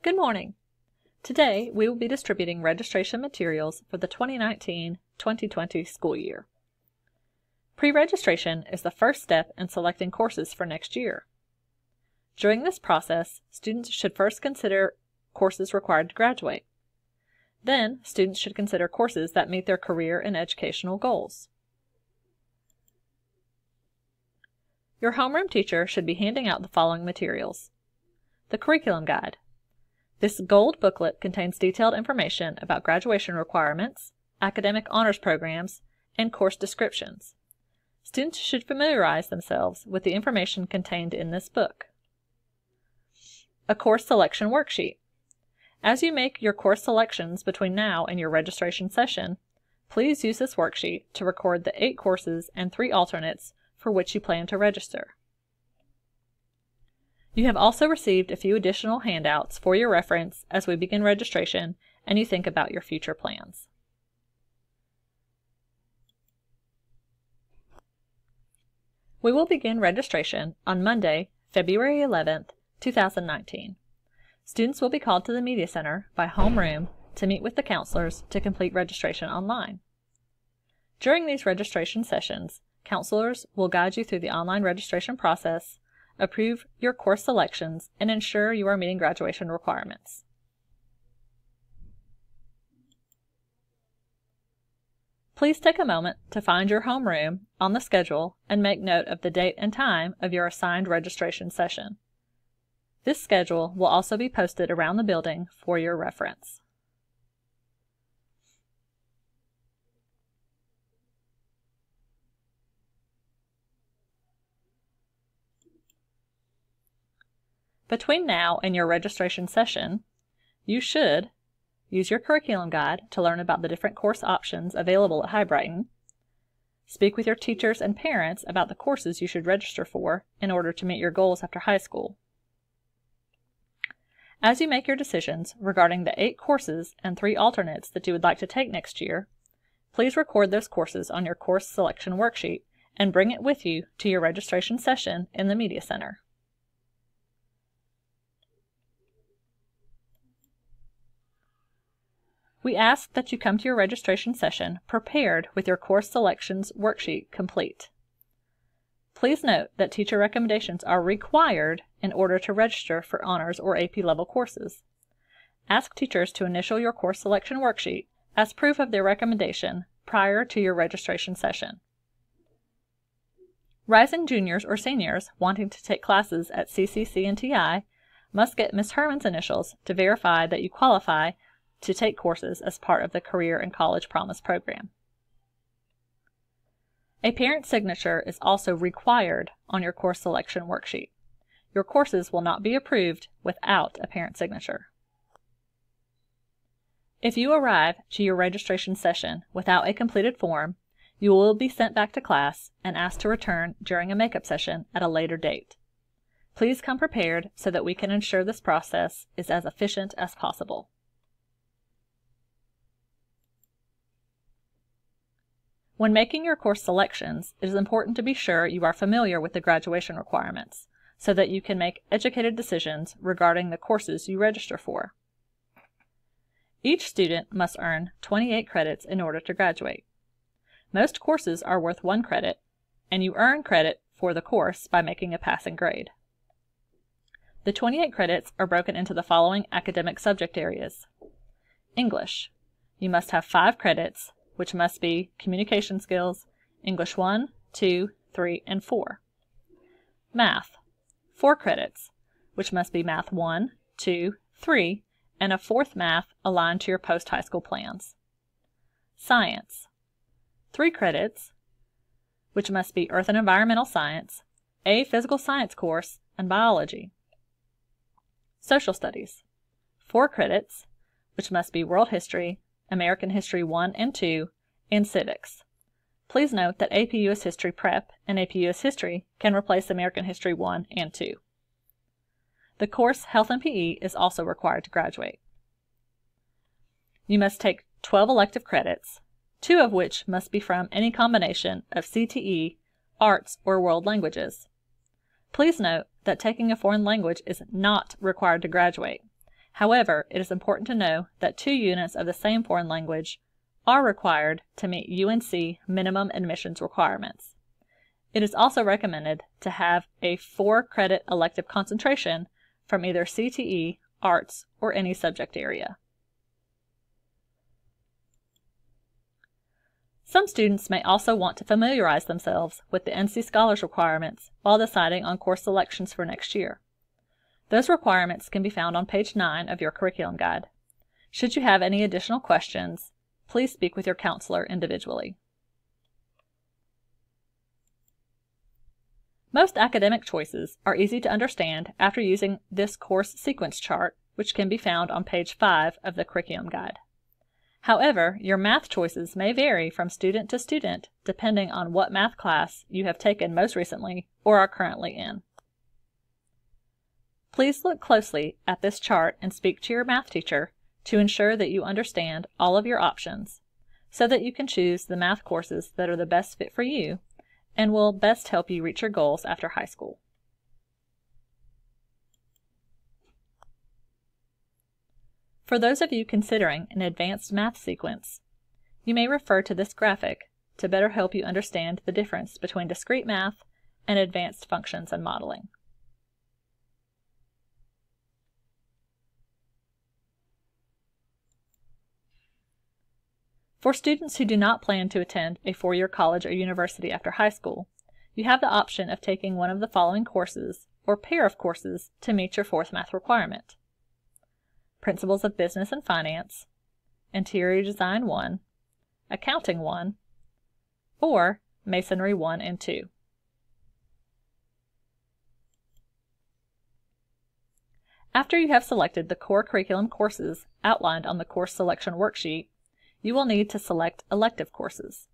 Good morning. Today we will be distributing registration materials for the 2019-2020 school year. Pre-registration is the first step in selecting courses for next year. During this process, students should first consider courses required to graduate. Then, students should consider courses that meet their career and educational goals. Your homeroom teacher should be handing out the following materials. The curriculum guide. This gold booklet contains detailed information about graduation requirements, academic honors programs, and course descriptions. Students should familiarize themselves with the information contained in this book. A course selection worksheet. As you make your course selections between now and your registration session, please use this worksheet to record the 8 courses and 3 alternates for which you plan to register. You have also received a few additional handouts for your reference as we begin registration and you think about your future plans. We will begin registration on Monday, February 11th, 2019. Students will be called to the Media Center by homeroom to meet with the counselors to complete registration online. During these registration sessions, counselors will guide you through the online registration process, approve your course selections, and ensure you are meeting graduation requirements. Please take a moment to find your homeroom on the schedule and make note of the date and time of your assigned registration session. This schedule will also be posted around the building for your reference. Between now and your registration session, you should use your curriculum guide to learn about the different course options available at Highbrighton, speak with your teachers and parents about the courses you should register for in order to meet your goals after high school. As you make your decisions regarding the 8 courses and 3 alternates that you would like to take next year, please record those courses on your course selection worksheet and bring it with you to your registration session in the Media Center. We ask that you come to your registration session prepared with your course selections worksheet complete. Please note that teacher recommendations are required in order to register for honors or AP level courses. Ask teachers to initial your course selection worksheet as proof of their recommendation prior to your registration session. Rising juniors or seniors wanting to take classes at CCC and TI must get Ms. Herman's initials to verify that you qualify to take courses as part of the Career and College Promise program. A parent signature is also required on your course selection worksheet. Your courses will not be approved without a parent signature. If you arrive to your registration session without a completed form, you will be sent back to class and asked to return during a makeup session at a later date. Please come prepared so that we can ensure this process is as efficient as possible. When making your course selections, it is important to be sure you are familiar with the graduation requirements so that you can make educated decisions regarding the courses you register for. Each student must earn 28 credits in order to graduate. Most courses are worth 1 credit, and you earn credit for the course by making a passing grade. The 28 credits are broken into the following academic subject areas. English. You must have 5 credits, which must be communication skills, English 1, 2, 3, and 4. Math, 4 credits, which must be Math 1, 2, 3, and a 4th math aligned to your post-high school plans. Science, 3 credits, which must be Earth and Environmental Science, a physical science course, and biology. Social Studies, 4 credits, which must be World History, American History 1 and 2, and Civics. Please note that AP US History Prep and AP US History can replace American History 1 and 2. The course Health and PE is also required to graduate. You must take 12 elective credits, 2 of which must be from any combination of CTE, arts, or world languages. Please note that taking a foreign language is not required to graduate. However, it is important to know that 2 units of the same foreign language are required to meet UNC minimum admissions requirements. It is also recommended to have a 4-credit elective concentration from either CTE, arts, or any subject area. Some students may also want to familiarize themselves with the NC Scholars requirements while deciding on course selections for next year. Those requirements can be found on page 9 of your curriculum guide. Should you have any additional questions, please speak with your counselor individually. Most academic choices are easy to understand after using this course sequence chart, which can be found on page 5 of the curriculum guide. However, your math choices may vary from student to student depending on what math class you have taken most recently or are currently in. Please look closely at this chart and speak to your math teacher to ensure that you understand all of your options so that you can choose the math courses that are the best fit for you and will best help you reach your goals after high school. For those of you considering an advanced math sequence, you may refer to this graphic to better help you understand the difference between discrete math and advanced functions and modeling. For students who do not plan to attend a 4-year college or university after high school, you have the option of taking one of the following courses or pair of courses to meet your 4th math requirement: Principles of Business and Finance, Interior Design 1, Accounting 1, or Masonry 1 and 2. After you have selected the core curriculum courses outlined on the course selection worksheet, you will need to select elective courses.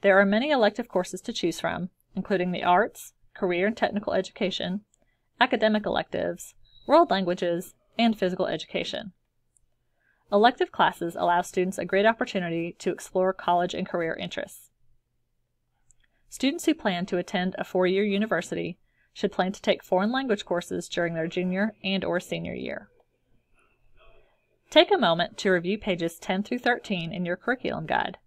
There are many elective courses to choose from, including the arts, career and technical education, academic electives, world languages, and physical education. Elective classes allow students a great opportunity to explore college and career interests. Students who plan to attend a 4-year university should plan to take foreign language courses during their junior and/or senior year. Take a moment to review pages 10 through 13 in your curriculum guide.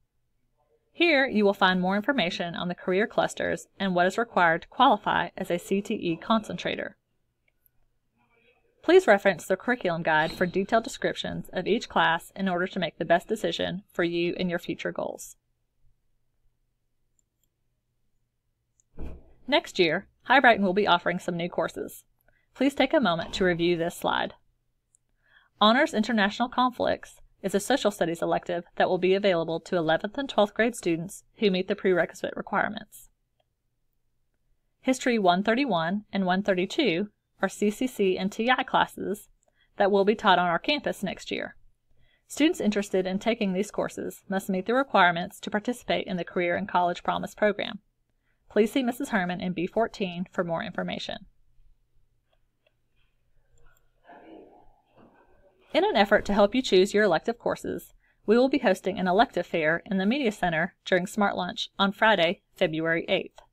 Here you will find more information on the career clusters and what is required to qualify as a CTE concentrator. Please reference the curriculum guide for detailed descriptions of each class in order to make the best decision for you and your future goals. Next year, High Brighton will be offering some new courses. Please take a moment to review this slide. Honors International Conflicts is a social studies elective that will be available to 11th and 12th grade students who meet the prerequisite requirements. History 131 and 132 are CCC and TI classes that will be taught on our campus next year. Students interested in taking these courses must meet the requirements to participate in the Career and College Promise program. Please see Mrs. Herman in B14 for more information. In an effort to help you choose your elective courses, we will be hosting an elective fair in the Media Center during Smart Lunch on Friday, February 8th.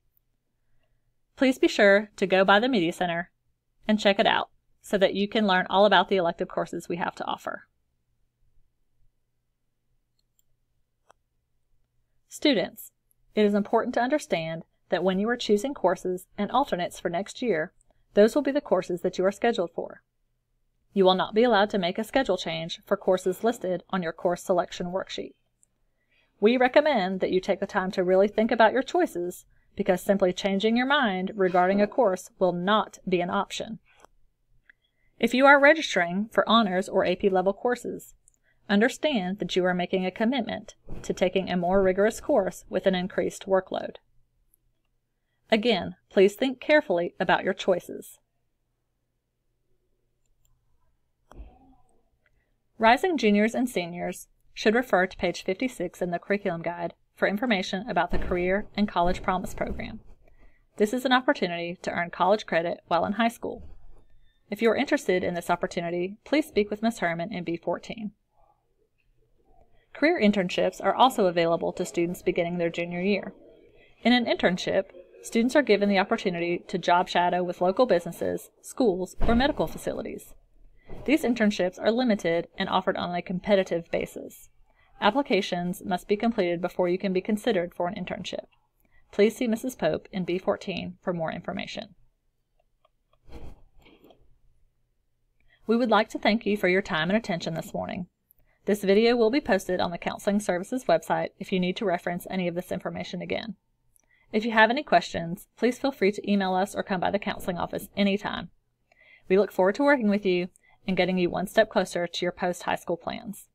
Please be sure to go by the Media Center and check it out so that you can learn all about the elective courses we have to offer. Students, it is important to understand that when you are choosing courses and alternates for next year, those will be the courses that you are scheduled for. You will not be allowed to make a schedule change for courses listed on your course selection worksheet. We recommend that you take the time to really think about your choices because simply changing your mind regarding a course will not be an option. If you are registering for honors or AP level courses, understand that you are making a commitment to taking a more rigorous course with an increased workload. Again, please think carefully about your choices. Rising juniors and seniors should refer to page 56 in the curriculum guide for information about the Career and College Promise program. This is an opportunity to earn college credit while in high school. If you are interested in this opportunity, please speak with Ms. Herman in B14. Career internships are also available to students beginning their junior year. In an internship, students are given the opportunity to job shadow with local businesses, schools, or medical facilities. These internships are limited and offered on a competitive basis. Applications must be completed before you can be considered for an internship. Please see Mrs. Pope in B14 for more information. We would like to thank you for your time and attention this morning. This video will be posted on the Counseling Services website if you need to reference any of this information again. If you have any questions, please feel free to email us or come by the counseling office anytime. We look forward to working with you and getting you one step closer to your post-high school plans.